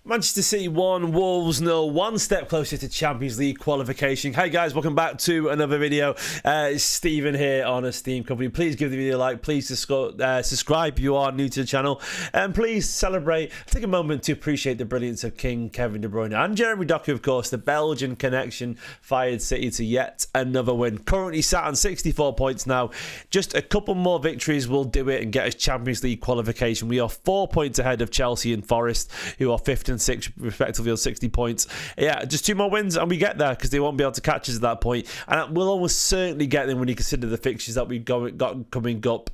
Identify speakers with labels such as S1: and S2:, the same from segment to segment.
S1: Manchester City 1, Wolves 0, one step closer to Champions League qualification. Hey guys, welcome back to another video. It's Stephen here on Esteemed Kompany. Please give the video a like, please subscribe if you are new to the channel, and please celebrate. Take a moment to appreciate the brilliance of King Kevin De Bruyne and Jeremy Doku, of course. The Belgian connection fired City to yet another win. Currently sat on 64 points now. Just a couple more victories will do it and get us Champions League qualification. We are 4 points ahead of Chelsea and Forest, who are 5th and 6th respectively on 60 points. Yeah, just 2 more wins and we get there, because they won't be able to catch us at that point, and we'll almost certainly get them when you consider the fixtures that we've got coming up.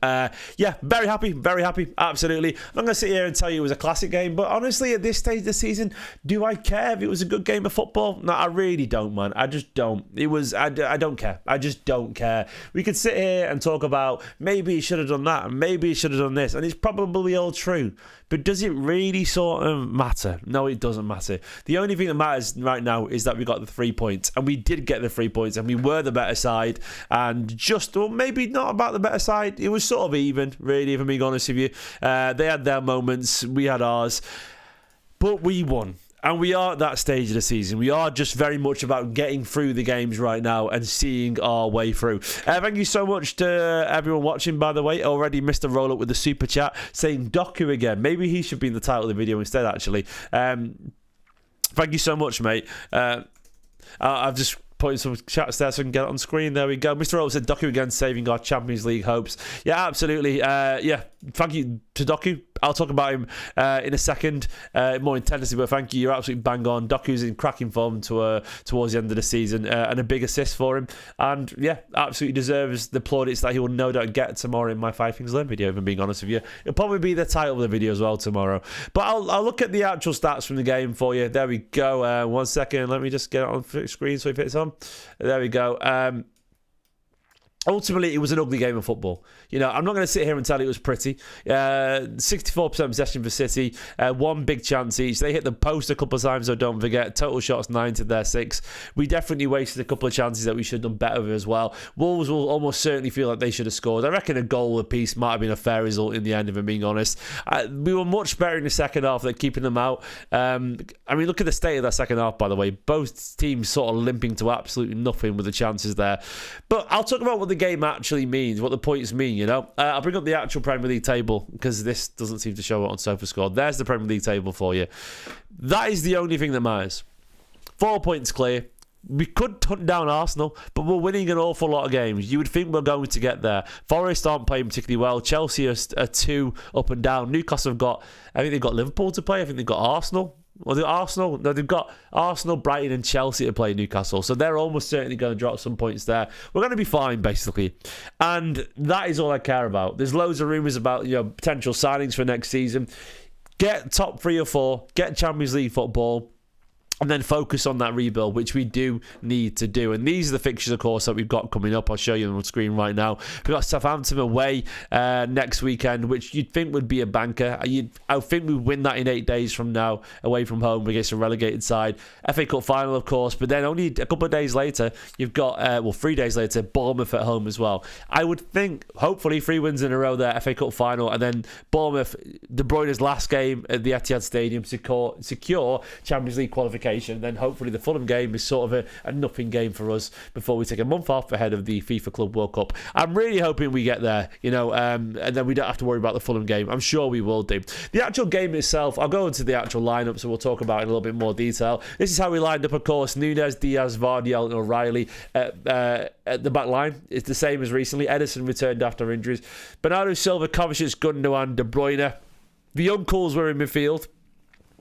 S1: Yeah, very happy, absolutely. I'm not going to sit here and tell you it was a classic game, but honestly at this stage of the season, do I care if it was a good game of football? No, I really don't, man. I just don't. I don't care. I just don't care. We could sit here and talk about maybe he should have done that and maybe he should have done this, and it's probably all true, but does it really sort of matter? No, it doesn't matter. The only thing that matters right now is that we got the 3 points, and we did get the 3 points, and we were the better side, and just, or maybe not about the better side, it was sort of even, really, if I'm being honest with you. They had their moments, we had ours, but we won. And we are at that stage of the season. We are just very much about getting through the games right now and seeing our way through. Thank you so much to everyone watching, by the way. Already missed a roll-up with the super chat saying Doku again. Maybe he should be in the title of the video instead, actually. Thank you so much, mate. I've just putting some chats there so I can get it on screen. There we go. Mr. Rowe said Doku again saving our Champions League hopes. Yeah, absolutely. Yeah, thank you to Doku. I'll talk about him in a second, more intensely, but thank you. You're absolutely bang on. Doku's in cracking form towards the end of the season, and a big assist for him. And yeah, absolutely deserves the plaudits that he will no doubt get tomorrow in my 5 Things Learned video, if I'm being honest with you. It'll probably be the title of the video as well tomorrow. But I'll look at the actual stats from the game for you. There we go. 1 second. Let me just get it on screen so if it's on. There we go. Ultimately, it was an ugly game of football. You know, I'm not going to sit here and tell you it was pretty. 64% possession for City, 1 big chance each. They hit the post a couple of times, though, don't forget. Total shots, 9 to their 6. We definitely wasted a couple of chances that we should have done better with as well. Wolves will almost certainly feel like they should have scored. I reckon a goal apiece might have been a fair result in the end, if I'm being honest. We were much better in the second half than keeping them out. I mean, look at the state of that second half, by the way. Both teams sort of limping to absolutely nothing with the chances there. But I'll talk about what the game actually means, what the points mean, you know. I'll bring up the actual Premier League table, because this doesn't seem to show it on SofaScore. There's the Premier League table for you. That is the only thing that matters. 4 points clear. We could hunt down Arsenal, but we're winning an awful lot of games. You would think we're going to get there. Forest aren't playing particularly well. Chelsea are 2 up and down. Newcastle have got, I think they've got Liverpool to play. I think they've got Arsenal. Well, no, they've got Arsenal, Brighton and Chelsea to play Newcastle. So they're almost certainly going to drop some points there. We're going to be fine, basically. And that is all I care about. There's loads of rumours about, you know, potential signings for next season. Get top 3 or 4. Get Champions League football. And then focus on that rebuild, which we do need to do. And these are the fixtures, of course, that we've got coming up. I'll show you on the screen right now. We've got Southampton away next weekend, which you'd think would be a banker. I think we'd win that in 8 days from now, away from home against a relegated side. FA Cup final, of course, but then only a couple of days later, you've got, 3 days later, Bournemouth at home as well. I would think, hopefully, 3 wins in a row there, FA Cup final, and then Bournemouth, De Bruyne's last game at the Etihad Stadium, secure Champions League qualification. Then hopefully the Fulham game is sort of a nothing game for us before we take a month off ahead of the FIFA Club World Cup. I'm really hoping we get there, you know, and then we don't have to worry about the Fulham game. I'm sure we will do. The actual game itself, I'll go into the actual lineup, so we'll talk about it in a little bit more detail. This is how we lined up, of course. Nunez, Diaz, Vardy, and O'Reilly at the back line. It's the same as recently. Ederson returned after injuries. Bernardo Silva, Kovacic, Gundogan, De Bruyne. The uncles were in midfield.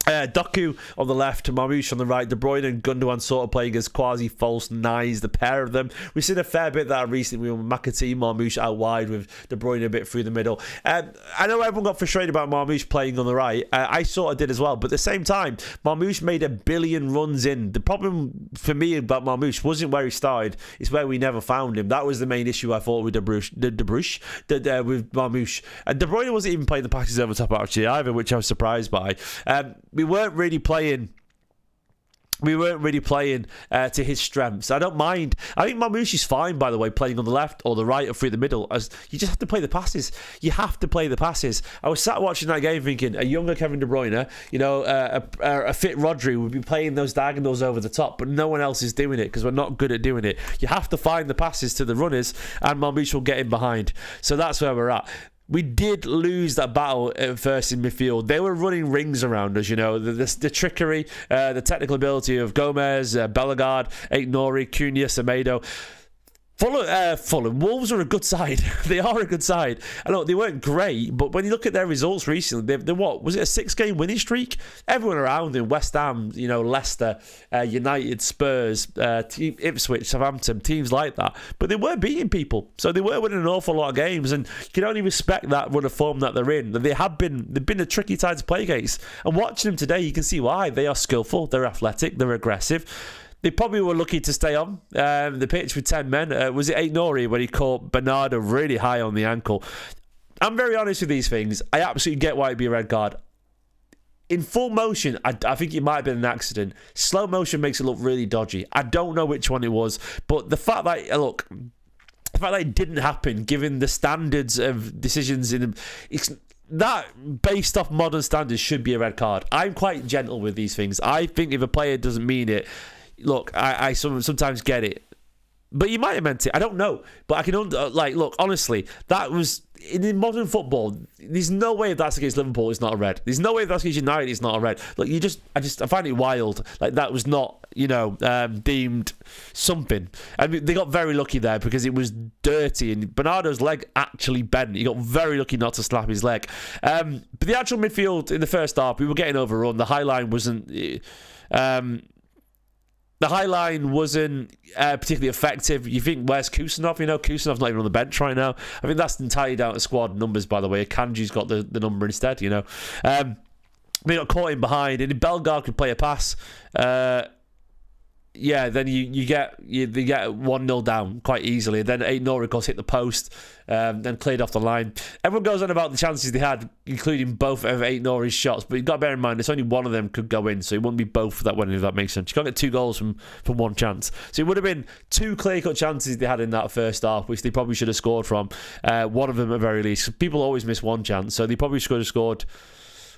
S1: Doku on the left, Marmoush on the right, De Bruyne and Gundogan sort of playing as quasi-false nines, the pair of them. We've seen a fair bit of that recently with McAtee, Marmoush out wide with De Bruyne a bit through the middle. I know everyone got frustrated about Marmoush playing on the right. I sort of did as well, but at the same time, Marmoush made a billion runs in. The problem for me about Marmoush wasn't where he started, it's where we never found him. That was the main issue I thought with with Marmoush. And De Bruyne wasn't even playing the passes over top actually either, which I was surprised by. We weren't really playing we weren't really playing to his strengths. I don't mind. I think Mamouchi's fine, by the way, playing on the left or the right or through the middle. As you just have to play the passes. You have to play the passes. I was sat watching that game thinking, a younger Kevin De Bruyne, a fit Rodri would be playing those diagonals over the top, but no one else is doing it because we're not good at doing it. You have to find the passes to the runners, and Mamouche will get in behind. So that's where we're at. We did lose that battle at first in midfield. They were running rings around us, the trickery, the technical ability of Gomez, Bellegarde, Aït-Nouri, Cunha, Semedo. Fulham. Wolves are a good side. They are a good side. I know they weren't great, but when you look at their results recently, they're what? Was it a 6-game winning streak? Everyone around them, West Ham, Leicester, United, Spurs, Ipswich, Southampton, teams like that. But they were beating people. So they were winning an awful lot of games, and you can only respect that run of form that they're in. They've been a tricky side to play against. And watching them today, you can see why. They are skillful, they're athletic, they're aggressive. They probably were lucky to stay on the pitch with 10 men. Was it Aït-Nouri when he caught Bernardo really high on the ankle? I'm very honest with these things. I absolutely get why it'd be a red card. In full motion, I think it might have been an accident. Slow motion makes it look really dodgy. I don't know which one it was, but the fact that it didn't happen, given the standards of decisions that based off modern standards should be a red card. I'm quite gentle with these things. I think if a player doesn't mean it, look, I sometimes get it. But you might have meant it. I don't know. But I can, look, honestly, that was, in modern football, there's no way if that's against Liverpool, it's not a red. There's no way if that's against United, it's not a red. Look, I find it wild. Like, that was not, deemed something. I mean, they got very lucky there because it was dirty and Bernardo's leg actually bent. He got very lucky not to slap his leg. But the actual midfield in the first half, we were getting overrun. The high line wasn't... The high line wasn't particularly effective. You think, where's Kusanov? Kusanov's not even on the bench right now. I think that's entirely down to squad numbers, by the way. Kanji's got the number instead, They got caught in behind. And if Bellegarde could play a pass, then you get 1-0 down quite easily. Then Aït-Nouri, of course, hit the post, then cleared off the line. Everyone goes on about the chances they had, including both of Aït-Nouri's shots, but you've got to bear in mind, it's only one of them could go in, so it wouldn't be both that went in, if that makes sense. You can't get 2 goals from one chance. So it would have been 2 clear-cut chances they had in that first half, which they probably should have scored from. One of them at very least. People always miss one chance, so they probably should have scored.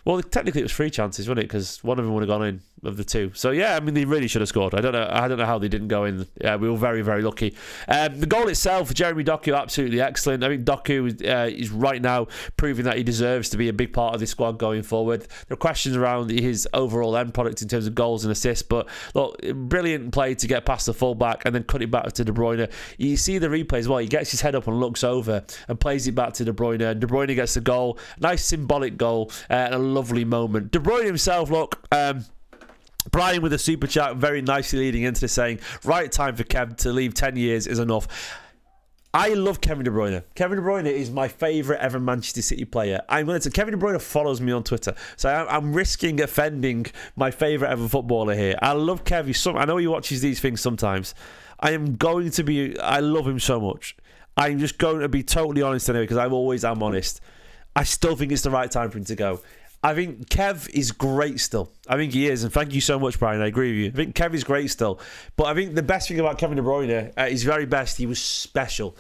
S1: Well, technically it was 3 chances, wasn't it? Because one of them would have gone in of the 2. So yeah, I mean, they really should have scored. I don't know how they didn't go in. We were very, very lucky. The goal itself, Jeremy Doku, absolutely excellent. I think Doku is right now proving that he deserves to be a big part of this squad going forward. There are questions around his overall end product in terms of goals and assists, but look, brilliant play to get past the fullback and then cut it back to De Bruyne. You see the replay as well. He gets his head up and looks over and plays it back to De Bruyne. And De Bruyne gets the goal. Nice symbolic goal and a lovely moment. De Bruyne himself, look, Brian with a super chat, very nicely leading into this, saying, right time for Kev to leave. 10 years is enough. I love Kevin De Bruyne. Kevin De Bruyne is my favourite ever Manchester City player. Kevin De Bruyne follows me on Twitter, so I'm risking offending my favourite ever footballer here. I love Kev. I know he watches these things sometimes. I love him so much. I'm just going to be totally honest anyway, because I always am honest. I still think it's the right time for him to go. I think Kev is great still. I think he is, and thank you so much, Brian. I agree with you. I think Kev is great still. But I think the best thing about Kevin De Bruyne, at his very best, he was special.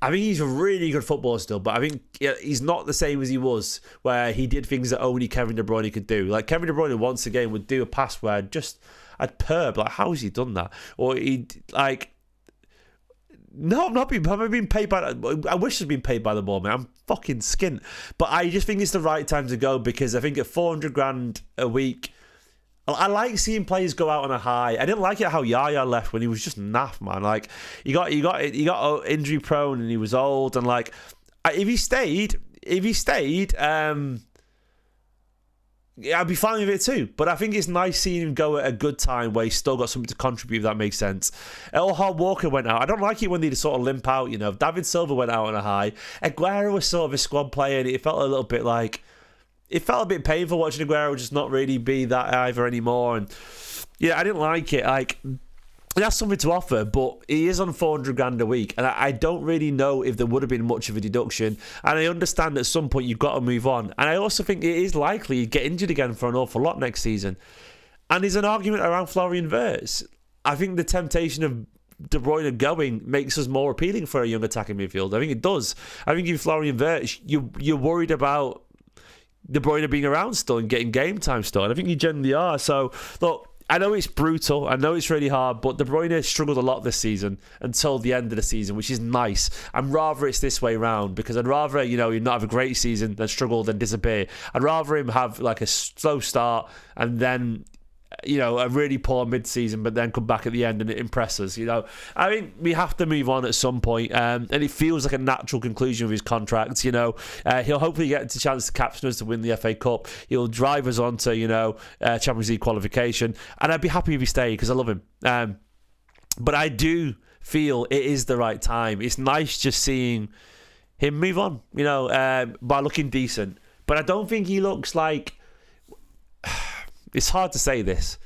S1: I think he's a really good footballer still, but I think he's not the same as he was, where he did things that only Kevin De Bruyne could do. Like, Kevin De Bruyne once again would do a pass where I'd perb, like, how has he done that? Or he'd, like... No, I'm not being paid by... I wish I'd been paid by the ball, man. I'm fucking skint. But I just think it's the right time to go, because I think at 400 grand a week, I like seeing players go out on a high. I didn't like it how Yaya left when he was just naff, man. Like, he got injury prone and he was old, and like, if he stayed, I'd be fine with it too. But I think it's nice seeing him go at a good time where he's still got something to contribute, if that makes sense. Hard Walker went out. I don't like it when they just sort of limp out, David Silva went out on a high. Aguero was sort of a squad player, and it felt a little bit like... It felt a bit painful watching Aguero just not really be that either anymore. And yeah, I didn't like it. Like... He has something to offer, but he is on 400 grand a week, and I don't really know if there would have been much of a deduction. And I understand at some point you've got to move on. And I also think it is likely he'd get injured again for an awful lot next season. And there's an argument around Florian Wirtz. I think the temptation of De Bruyne going makes us more appealing for a young attacking midfield. I think it does. I think if Florian Wirtz, you're worried about De Bruyne being around still and getting game time still. And I think you generally are. So, look, I know it's brutal. I know it's really hard. But De Bruyne struggled a lot this season until the end of the season, which is nice. I'd rather it's this way round because I'd rather, you not have a great season than struggle than disappear. I'd rather him have like a slow start and then a really poor mid-season, but then come back at the end and it impresses. I mean, we have to move on at some point, and it feels like a natural conclusion of his contract. He'll hopefully get the chance to captain us to win the FA Cup. He'll drive us on to Champions League qualification, and I'd be happy if he stayed because I love him. But I do feel it is the right time. It's nice just seeing him move on, by looking decent. But I don't think he looks like. It's hard to say this,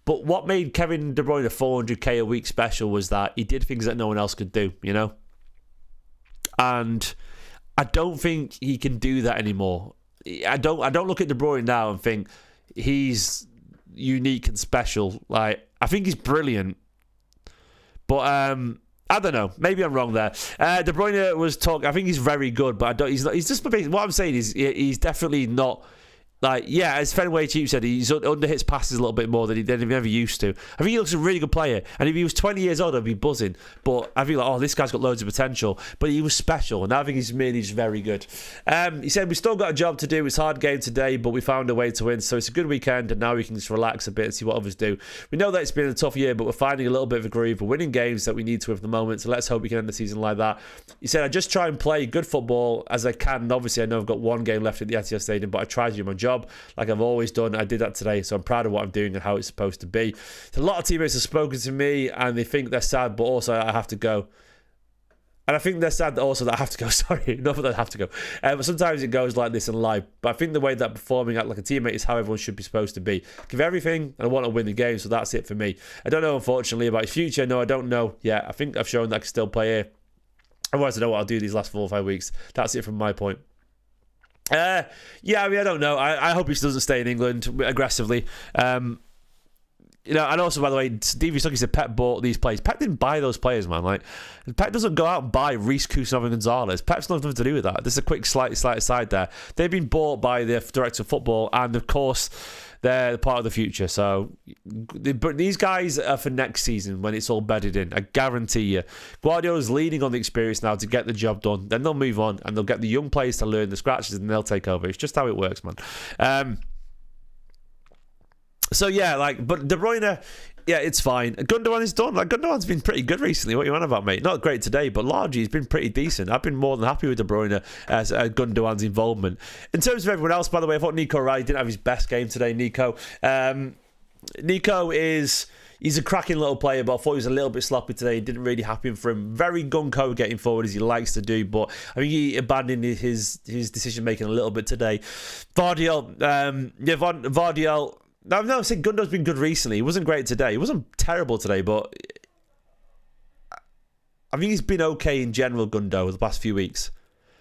S1: but what made Kevin De Bruyne 400k a week special was that he did things that no one else could do, And I don't think he can do that anymore. I don't look at De Bruyne now and think he's unique and special. Like, I think he's brilliant, but I don't know. Maybe I'm wrong there. De Bruyne was talking. I think he's very good, but I don't. He's not. He's just. What I'm saying is he's definitely not. Like, yeah, as Fenway Cheap said, he's underhits passes a little bit more than he never used to. I think he looks a really good player. And if he was 20 years old, I'd be buzzing. But I feel like, this guy's got loads of potential. But he was special. And I think he's merely just very good. He said, we still got a job to do. It's a hard game today, but we found a way to win. So it's a good weekend. And now we can just relax a bit and see what others do. We know that it's been a tough year, but we're finding a little bit of a groove. We're winning games that we need to at the moment. So let's hope we can end the season like that. He said, I just try and play good football as I can. And obviously, I know I've got one game left at the Etihad Stadium, but I try to do my job like I've always done. I did that today, so I'm proud of what I'm doing and how it's supposed to be. So a lot of teammates have spoken to me and they think they're sad, but also I have to go. And I think they're sad also that I have to go. Sorry, not that I have to go. But sometimes it goes like this in life. But I think the way that performing like a teammate is how everyone should be supposed to be. Give everything and I want to win the game, so that's it for me. I don't know, unfortunately, about his future. No, I don't know yet. I think I've shown that I can still play here. Otherwise, I know what I'll do these last 4 or 5 weeks. That's it from my point. I don't know. I hope he doesn't stay in England aggressively. And also, by the way, Stevie Stuckey said Pep bought these players. Pep didn't buy those players, man. Like, Pep doesn't go out and buy Reece Cousinov and Gonzalez. Pep's nothing to do with that. This is a quick slight aside there. They've been bought by the director of football, and of course, they're part of the future. So, but these guys are for next season when it's all bedded in. I guarantee you. Guardiola's leaning on the experience now to get the job done. Then they'll move on and they'll get the young players to learn the scratches and they'll take over. It's just how it works, man. So yeah, but De Bruyne, yeah, it's fine. Gundogan is done. Gundogan's been pretty good recently. What are you on about, mate? Not great today, but largely he's been pretty decent. I've been more than happy with De Bruyne as Gundogan's involvement. In terms of everyone else, by the way, I thought Nico Wright didn't have his best game today. Nico he's a cracking little player, but I thought he was a little bit sloppy today. It didn't really happen for him. Very gung-ho getting forward as he likes to do, but I think he abandoned his decision-making a little bit today. Vardiel, Vardiel. No, I said Gundogan's been good recently. He wasn't great today. He wasn't terrible today, but I think he's been okay in general, Gundo, the past few weeks.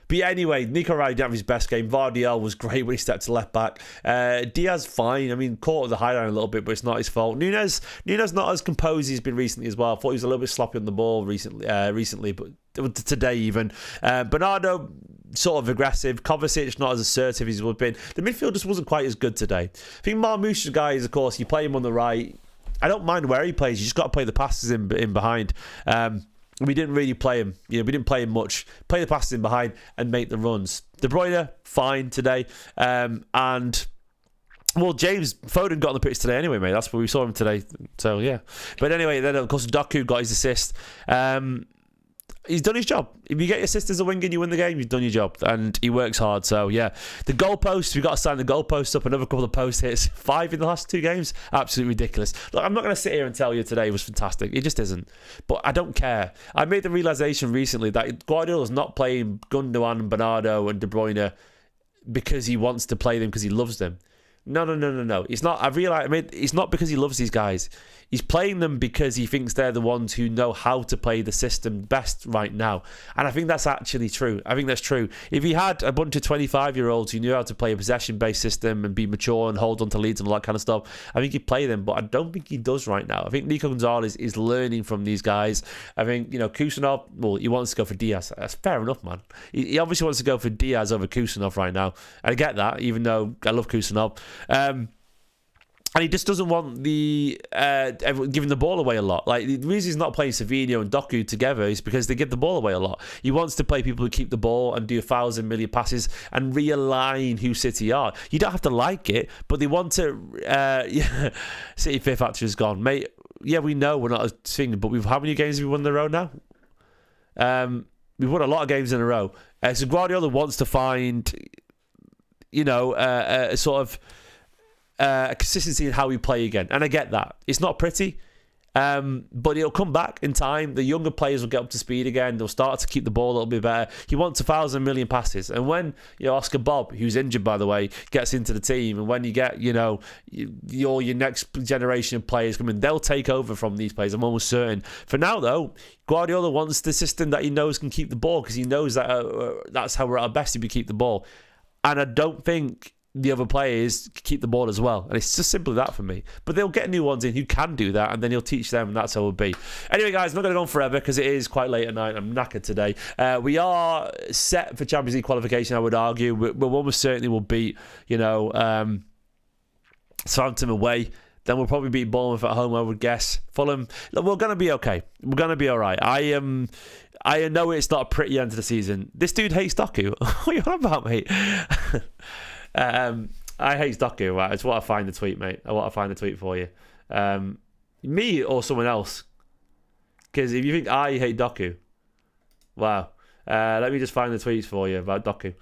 S1: But yeah, anyway, Nico Wright didn't have his best game. Vardiel was great when he stepped to left back. Diaz, fine. I mean, caught the high line a little bit, but it's not his fault. Nunez not as composed as he's been recently as well. I thought he was a little bit sloppy on the ball recently, but today even. Bernardo, sort of aggressive. Kovacic, not as assertive as he would have been. The midfield just wasn't quite as good today. I think Marmoush's guys, of course, you play him on the right. I don't mind where he plays. You just got to play the passes in behind. We didn't really play him. We didn't play him much. Play the passes in behind and make the runs. De Bruyne, fine today. James Foden got on the pitch today anyway, mate. That's where we saw him today. So, yeah. But anyway, then, of course, Doku got his assist. He's done his job. If you get your assist as a winger and you win the game, you've done your job. And he works hard. So, yeah. The goalposts, we've got to sign the goalposts up. Another couple of post hits. 5 in the last 2 games. Absolutely ridiculous. Look, I'm not going to sit here and tell you today was fantastic. It just isn't. But I don't care. I made the realisation recently that Guardiola's not playing Gundogan and Bernardo and De Bruyne because he wants to play them because he loves them. No. It's not. I realize. I mean, it's not because he loves these guys. He's playing them because he thinks they're the ones who know how to play the system best right now. And I think that's actually true. I think that's true. If he had a bunch of 25-year-olds who knew how to play a possession-based system and be mature and hold on to leads and all that kind of stuff, I think he'd play them. But I don't think he does right now. I think Nico Gonzalez is learning from these guys. I think, Kusanov, well, he wants to go for Diaz. That's fair enough, man. He obviously wants to go for Diaz over Kusanov right now. I get that, even though I love Kusanov. And he just doesn't want the giving the ball away a lot. Like, the reason he's not playing Savinho and Doku together is because they give the ball away a lot. He wants to play people who keep the ball and do 1,000 million passes and realign who City are. You don't have to like it, but they want to. City Fear Factor is gone, mate. Yeah, we know we're not a thing, but how many games have we won in a row now? We've won a lot of games in a row. So Guardiola wants to find, a sort of. Consistency in how we play again, and I get that it's not pretty, but it'll come back in time. The younger players will get up to speed again. They'll start to keep the ball a little bit better. He wants 1,000 million passes, and when Oscar Bob, who's injured by the way, gets into the team, and when you get your next generation of players coming, they'll take over from these players. I'm almost certain. For now though, Guardiola wants the system that he knows can keep the ball, because he knows that that's how we're at our best if we keep the ball, and I don't think the other players keep the ball as well. And it's just simply that for me. But they'll get new ones in who can do that, and then he'll teach them, and that's how it'll be. Anyway, guys, I'm not going to go on forever because it is quite late at night. I'm knackered today. We are set for Champions League qualification, I would argue. We almost certainly will beat, Southampton away. Then we'll probably beat Bournemouth at home, I would guess. Fulham, we're going to be okay. We're going to be all right. I know it's not a pretty end to the season. This dude hates Doku. What are you on about, mate? I hate Doku. Right? It's what I find the tweet, mate. I want to find the tweet for you. Me or someone else? Because if you think I hate Doku, wow. Let me just find the tweets for you about Doku.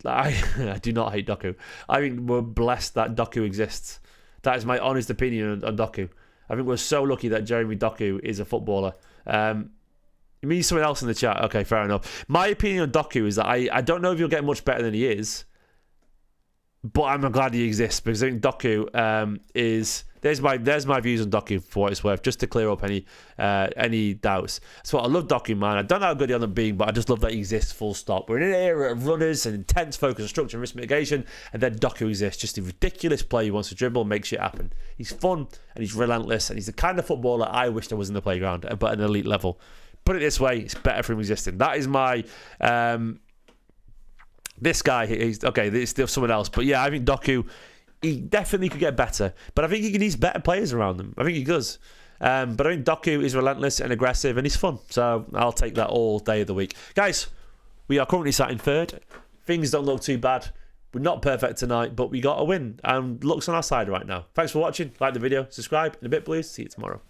S1: I do not hate Doku. I think we're blessed that Doku exists. That is my honest opinion on Doku. I think we're so lucky that Jeremy Doku is a footballer. Me, someone else in the chat. Okay, fair enough. My opinion on Doku is that I don't know if he'll get much better than he is, but I'm glad he exists, because I think Doku is. There's my views on Doku for what it's worth, just to clear up any doubts. So I love Doku, man. I don't know how good he'll end up being, but I just love that he exists. Full stop. We're in an era of runners and intense focus on structure and risk mitigation, and then Doku exists. Just a ridiculous player who wants to dribble and make shit happen. He's fun and he's relentless, and he's the kind of footballer I wished I was in the playground, but at an elite level. Put it this way, it's better for him existing. That is my. This guy, he's okay. There's still someone else, but yeah, I think Doku, he definitely could get better. But I think he needs better players around him. I think he does. But I think Doku is relentless and aggressive, and he's fun. So I'll take that all day of the week, guys. We are currently sat in third. Things don't look too bad. We're not perfect tonight, but we got a win, and luck's on our side right now. Thanks for watching. Like the video, subscribe in a bit, please. See you tomorrow.